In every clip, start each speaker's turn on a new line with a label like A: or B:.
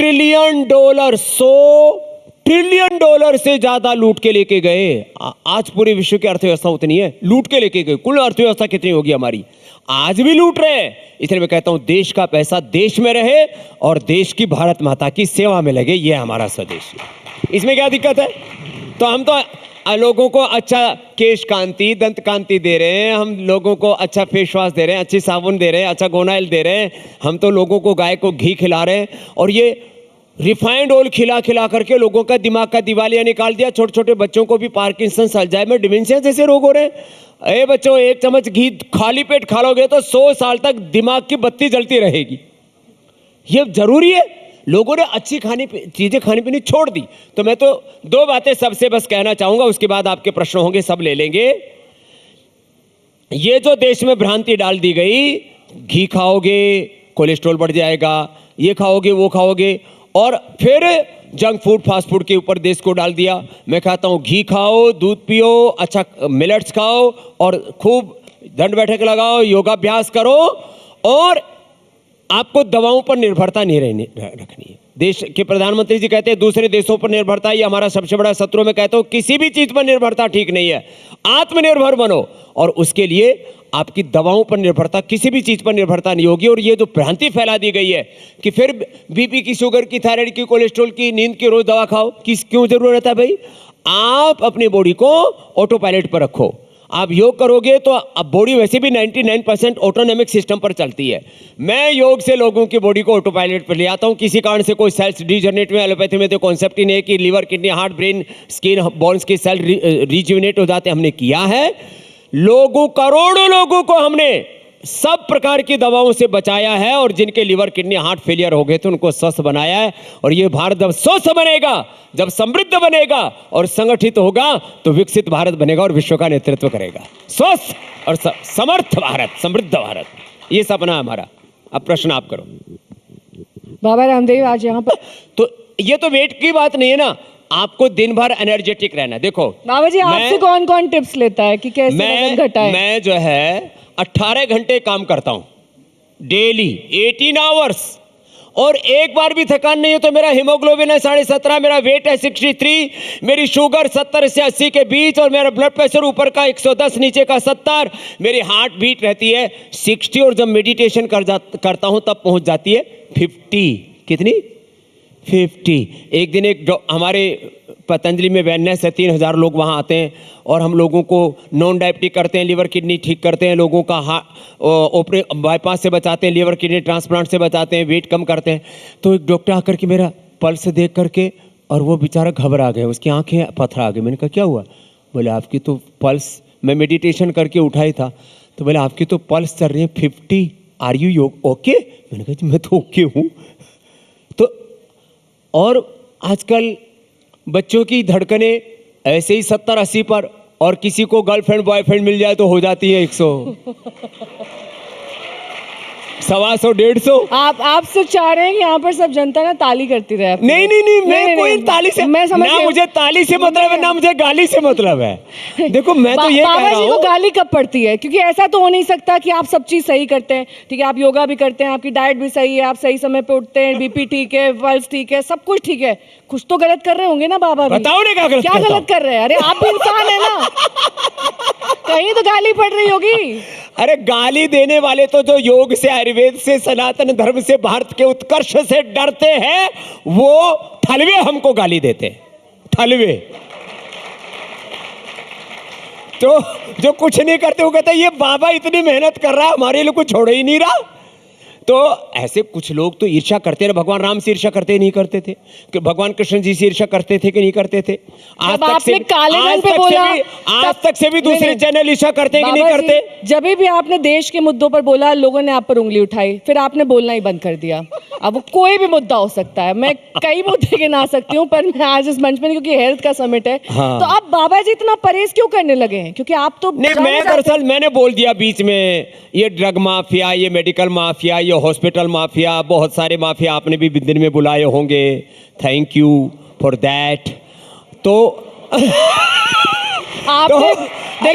A: Trillion dollar, $100 trillion से ज्यादा लूट के लेके गए। आज पूरे विश्व की अर्थव्यवस्था उतनी है, लूट के लेके गए। कुल अर्थव्यवस्था कितनी होगी हमारी? आज भी लूट रहे हैं। इसलिए मैं कहता हूं देश का पैसा देश में रहे और देश की भारत माता की सेवा में लगे, यह हमारा स्वदेश। इसमें क्या दिक्कत है? तो हम तो लोगों को अच्छा केश कांति, दंत कांति दे रहे हैं, हम लोगों को अच्छा फेस वॉश दे रहे हैं, अच्छी साबुन दे रहे हैं, अच्छा गोनाइल दे रहे हैं, हम तो लोगों को गाय को घी खिला रहे हैं, और ये रिफाइंड ऑयल खिला खिला करके लोगों का दिमाग का दिवालिया निकाल दिया। छोटे छोटे बच्चों को भी पार्किंसंस, अल्जाइमर, डिमेंशिया जैसे रोग हो रहे हैं। ए बच्चों, एक चम्मच घी खाली पेट खा लोगे तो 100 साल तक दिमाग की बत्ती जलती रहेगी। ये जरूरी है। लोगों ने अच्छी चीजें खानी पीनी छोड़ दी। तो मैं तो 2 बातें सबसे बस कहना चाहूंगा, उसके बाद आपके प्रश्न होंगे, सब ले लेंगे। ये जो देश में भ्रांति डाल दी गई, घी खाओगे कोलेस्ट्रॉल बढ़ जाएगा, ये खाओगे वो खाओगे, और फिर जंक फूड, फास्ट फूड के ऊपर देश को डाल दिया। मैं कहता हूं घी खाओ, दूध पियो, अच्छा मिलेट्स खाओ, और खूब दंड बैठक लगाओ, योगाभ्यास करो, और आपको दवाओं पर निर्भरता नहीं रखनी है। देश के प्रधानमंत्री जी कहते हैं दूसरे देशों पर निर्भरता ये हमारा सबसे बड़ा शत्रु। में कहता हूं किसी भी चीज पर निर्भरता ठीक नहीं है। आत्मनिर्भर बनो, और उसके लिए आपकी दवाओं पर निर्भरता, किसी भी चीज पर निर्भरता नहीं होगी। और ये जो भ्रांति फैला दी गई है कि फिर बीपी की, शुगर की, थायराइड की, कोलेस्ट्रॉल की, नींद की रोज दवा खाओ, क्यों जरूरत है भाई? आप अपनी बॉडी को ऑटो पायलट पर रखो। आप योग करोगे तो अब बॉडी वैसे भी 99% ऑटोनॉमिक सिस्टम पर चलती है। मैं योग से लोगों की बॉडी को ऑटो पायलट पर ले आता हूं। किसी कारण से कोई सेल्स डिजनरेट में, एलोपैथी में तो कॉन्सेप्ट ही नहीं है कि liver, kidney, heart, brain, skin, bones के सेल रिजुविनेट हो जाते। हमने किया है। लोगों, करोड़ों लोगों को हमने सब प्रकार की दवाओं से बचाया है, और जिनके लीवर, किडनी, हार्ट फेलियर हो गए थे उनको स्वस्थ बनाया है। और ये भारत जब स्वस्थ बनेगा, जब समृद्ध बनेगा और संगठित होगा, तो विकसित भारत बनेगा और विश्व का नेतृत्व करेगा। स्वस्थ और समर्थ भारत, समृद्ध भारत, ये सपना हमारा। अब प्रश्न आप करो।
B: बाबा रामदेव आज यहाँ पर
A: तो ये तो वेट की बात नहीं है ना, आपको दिन भर एनर्जेटिक रहना। देखो
B: बाबा जी, आपसे कौन कौन टिप्स लेता है कि कैसे वजन घटाएं?
A: मैं जो है 18 घंटे काम करता हूं डेली, 18 आवर्स, और एक बार भी थकान नहीं हो। तो मेरा हीमोग्लोबिन है 17.5, मेरा वेट है 63, मेरी शुगर 70 से 80 के बीच, और मेरा ब्लड प्रेशर ऊपर का 110, नीचे का 70, मेरी हार्ट बीट रहती है 60, और जब मेडिटेशन करता हूं तब पहुंच जाती है 50। कितनी? 50। एक दिन हमारे पतंजलि में वेलनेस है, 3000 लोग वहाँ आते हैं, और हम लोगों को नॉन डायबिटिक करते हैं, लीवर किडनी ठीक करते हैं, लोगों का बाईपास से बचाते हैं, लीवर किडनी ट्रांसप्लांट से बचाते हैं, वेट कम करते हैं। तो एक डॉक्टर आकर के मेरा पल्स देख करके, और वो बेचारा घबरा गया, उसकी आंखें पथरा गई। मैंने कहा क्या हुआ? बोले आपकी तो पल्स, मैं मेडिटेशन करके उठा ही था, तो बोले आपकी तो पल्स चल रही है 50, आर यू ओके? मैंने कहा मैं तो ओके हूँ। तो और आजकल बच्चों की धड़कने ऐसे ही 70-80 पर, और किसी को गर्लफ्रेंड बॉयफ्रेंड मिल जाए तो हो जाती है 100, 125, 150।
B: आप सिर्फ चाह रहे हैं कि यहाँ पर सब जनता ना ताली करती रहे?
A: नहीं, मैं कोई ताली से, ना मुझे ताली से मतलब है, ना मुझे गाली से मतलब है। देखो मैं तो ये कह रहा हूँ,
B: बाबा जी को गाली कब पड़ती है? क्योंकि ऐसा तो हो नहीं सकता कि आप सब चीज सही करते हैं, ठीक है, आप योगा भी करते हैं, आपकी डाइट भी सही है, आप सही समय पे उठते हैं, बीपी ठीक है, पल्स ठीक है, सब कुछ ठीक है, कुछ तो गलत कर रहे होंगे ना बाबा भी?
A: बताओ ना क्या गलत
B: कर रहे हैं? अरे आप भी इंसान है ना, कहीं तो गाली पड़ रही होगी।
A: अरे गाली देने वाले तो जो योग से, आयुर्वेद से, सनातन धर्म से, भारत के उत्कर्ष से डरते हैं, वो थलवे हमको गाली देते हैं, थलवे। तो जो कुछ नहीं करते वो कहते हैं ये बाबा इतनी मेहनत कर रहा है, हमारे लिए कुछ छोड़ ही नहीं रहा। तो ऐसे कुछ लोग तो ईर्ष्या करते रहे। भगवान राम से ईर्ष्या करते नहीं करते थे? कि भगवान कृष्ण जी से ईर्ष्या करते थे कि नहीं करते थे? आज तक से भी दूसरे चैनल ईर्ष्या करते हैं कि नहीं करते?
B: जब भी आपने देश के मुद्दों पर बोला, लोगों ने आप पर उंगली उठाई, फिर आपने बोलना ही बंद कर दिया। अब वो कोई भी मुद्दा हो सकता है, मैं कई मुद्दे गिना सकती हूँ, पर मैं आज इस मंच में, क्योंकि हेल्थ का समिट है। हाँ। तो अब बाबा जी इतना परहेज क्यों करने लगे हैं? क्योंकि आप तो
A: नहीं, मैं दरअसल मैंने बोल दिया बीच में, ये ड्रग माफिया, ये मेडिकल माफिया, ये हॉस्पिटल माफिया, बहुत सारे माफिया आपने भी दिन में बुलाए होंगे, थैंक यू फॉर दैट। तो
B: आपने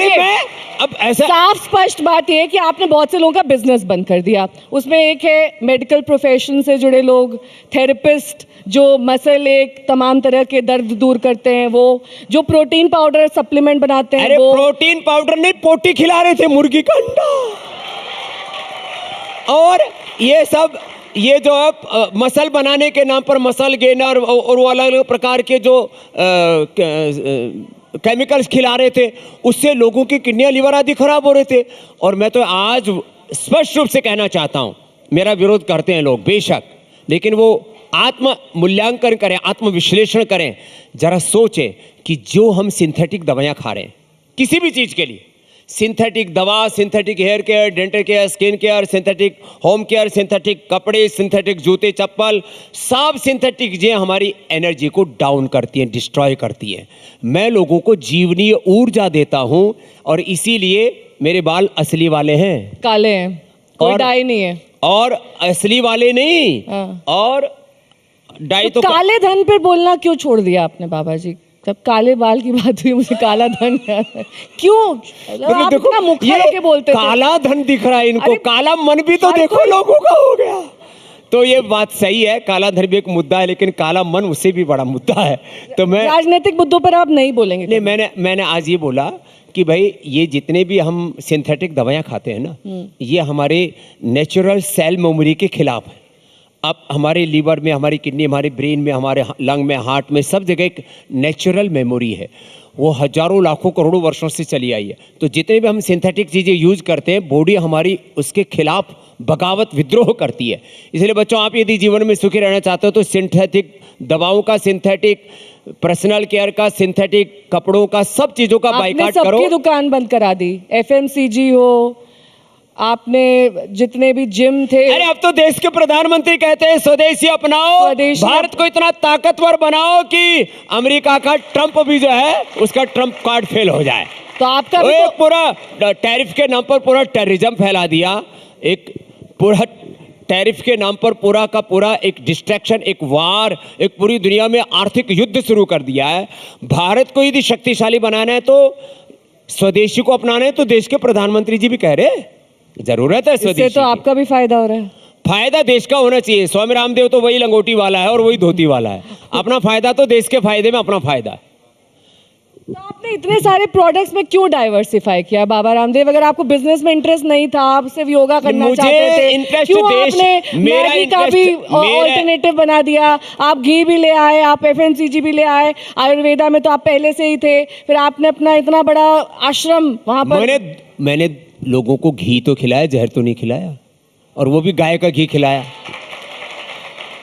A: अब ऐसा
B: साफ स्पष्ट बात यह है कि आपने बहुत से लोगों का बिजनेस बंद कर दिया। उसमें एक है मेडिकल प्रोफेशन से जुड़े लोग, थेरेपिस्ट जो मसल एक तमाम तरह के दर्द दूर करते हैं, वो जो प्रोटीन पाउडर सप्लीमेंट बनाते हैं,
A: अरे
B: वो
A: प्रोटीन पाउडर नहीं, पोटी खिला रहे थे, मुर्गी का अंडा। और ये सब, ये जो मसल बनाने के नाम पर मसल गेनर और वो अलग अलग प्रकार के जो केमिकल्स खिला रहे थे, उससे लोगों की किडनियां, लिवर आदि खराब हो रहे थे। और मैं तो आज स्पष्ट रूप से कहना चाहता हूं, मेरा विरोध करते हैं लोग बेशक, लेकिन वो आत्म मूल्यांकन करें, आत्म विश्लेषण करें, जरा सोचें कि जो हम सिंथेटिक दवाइयां खा रहे हैं किसी भी चीज के लिए, सिंथेटिक दवा, synthetic hair care, dental care, skin care, synthetic home care, synthetic कपड़े, सिंथेटिक जूते चप्पल, सब सिंथेटिक चीजें हमारी एनर्जी को डाउन करती हैं, डिस्ट्रॉय करती हैं। मैं लोगों को जीवनीय ऊर्जा देता हूं और इसीलिए मेरे बाल असली वाले हैं,
B: काले हैं, कोई
A: और-
B: डाई नहीं है।
A: और असली वाले नहीं,
B: हाँ।
A: और डाई
B: तो
A: तो
B: काले धन पे बोलना क्यों छोड़ दिया आपने बाबा जी? जब काले बाल की बात हुई मुझे काला धन याद है। क्यों? मतलब आप इतना मुखर होके बोलते थे।
A: काला धन दिख रहा है इनको,
B: अरे,
A: काला मन भी तो
B: हर
A: देखो
B: कोई-
A: लोगों का हो गया। तो ये बात सही है, काला धन भी एक मुद्दा है, लेकिन काला मन उससे भी बड़ा मुद्दा है। तो मैं
B: राजनीतिक मुद्दों पर आप नहीं बोलेंगे?
A: नहीं, मैंने आज ये बोला कि भाई ये जितने भी हम सिंथेटिक दवाइयां खाते हैं ना, ये हमारे नेचुरल सेल मेमोरी के खिलाफ है। अब हमारे लीवर में, हमारी किडनी, हमारे ब्रेन में, हमारे लंग में, हार्ट में, सब जगह एक नेचुरल मेमोरी है, वो हजारों लाखों करोड़ों वर्षों से चली आई है। तो जितने भी हम सिंथेटिक चीज़ें यूज करते हैं, बॉडी हमारी उसके खिलाफ बगावत, विद्रोह करती है। इसलिए बच्चों, आप यदि जीवन में सुखी रहना चाहते हो तो सिंथेटिक दवाओं का, सिंथेटिक पर्सनल केयर का, सिंथेटिक कपड़ों का, सब चीज़ों का
B: आपने
A: बाइकाट
B: सबकी
A: करो।
B: दुकान बंद करा दी, एफएमसीजी हो, आपने जितने भी जिम थे।
A: अरे अब तो देश के प्रधानमंत्री कहते हैं स्वदेशी अपनाओ,
B: स्वदेशी
A: भारत को इतना ताकतवर बनाओ कि अमेरिका का ट्रंप भी जो है उसका ट्रंप कार्ड फेल हो जाए।
B: तो आपका भी
A: ओए,
B: तो
A: पूरा टैरिफ के नाम पर पूरा टेररिज्म फैला दिया, एक पूरा टैरिफ के नाम पर पूरा का पूरा एक डिस्ट्रैक्शन, एक वार, एक पूरी दुनिया में आर्थिक युद्ध शुरू कर दिया है। भारत को यदि शक्तिशाली बनाना है तो स्वदेशी को अपनाना है, तो देश के प्रधानमंत्री जी भी कह रहे हैं जरूरत है
B: इससे
A: स्वदेशी
B: तो
A: की।
B: आपका भी फायदा हो रहा है।
A: फायदा देश का होना चाहिए। स्वामी रामदेव तो वही लंगोटी वाला है और वही धोती वाला है। अपना फायदा तो देश के फायदे में अपना फायदा है।
B: तो आपने इतने सारे प्रोडक्ट्स में क्यों डाइवर्सिफाई किया बाबा रामदेव? अगर आपको बिजनेस में इंटरेस्ट नहीं था, आप सिर्फ योगा करना
A: मुझे
B: चाहते थे,
A: इंटरेस्ट
B: क्यों
A: देश-
B: आपने
A: मेरा
B: मैगी का भी
A: इंटरेस्ट- मेरा-
B: ऑल्टरनेटिव बना दिया? आप घी भी ले आए, आप एफएमसीजी भी ले आए, आयुर्वेदा में तो आप पहले से ही थे, फिर आपने अपना इतना बड़ा आश्रम वहां पर।
A: मैंने लोगों को घी तो खिलाया, जहर तो नहीं खिलाया, और वो भी गाय का घी खिलाया,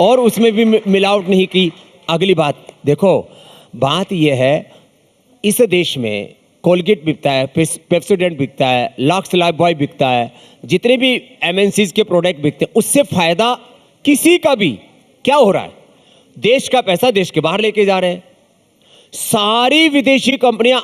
A: और उसमें भी मिलावट नहीं की। अगली बात देखो, बात यह है, इस देश में कोलगेट बिकता है, पेप्सोडेंट बिकता है, लक्स लाइफ बॉय बिकता है, जितने भी एमएनसीज के प्रोडक्ट बिकते हैं, उससे फायदा किसी का भी क्या हो रहा है? देश का पैसा देश के बाहर लेके जा रहे हैं। सारी विदेशी कंपनियां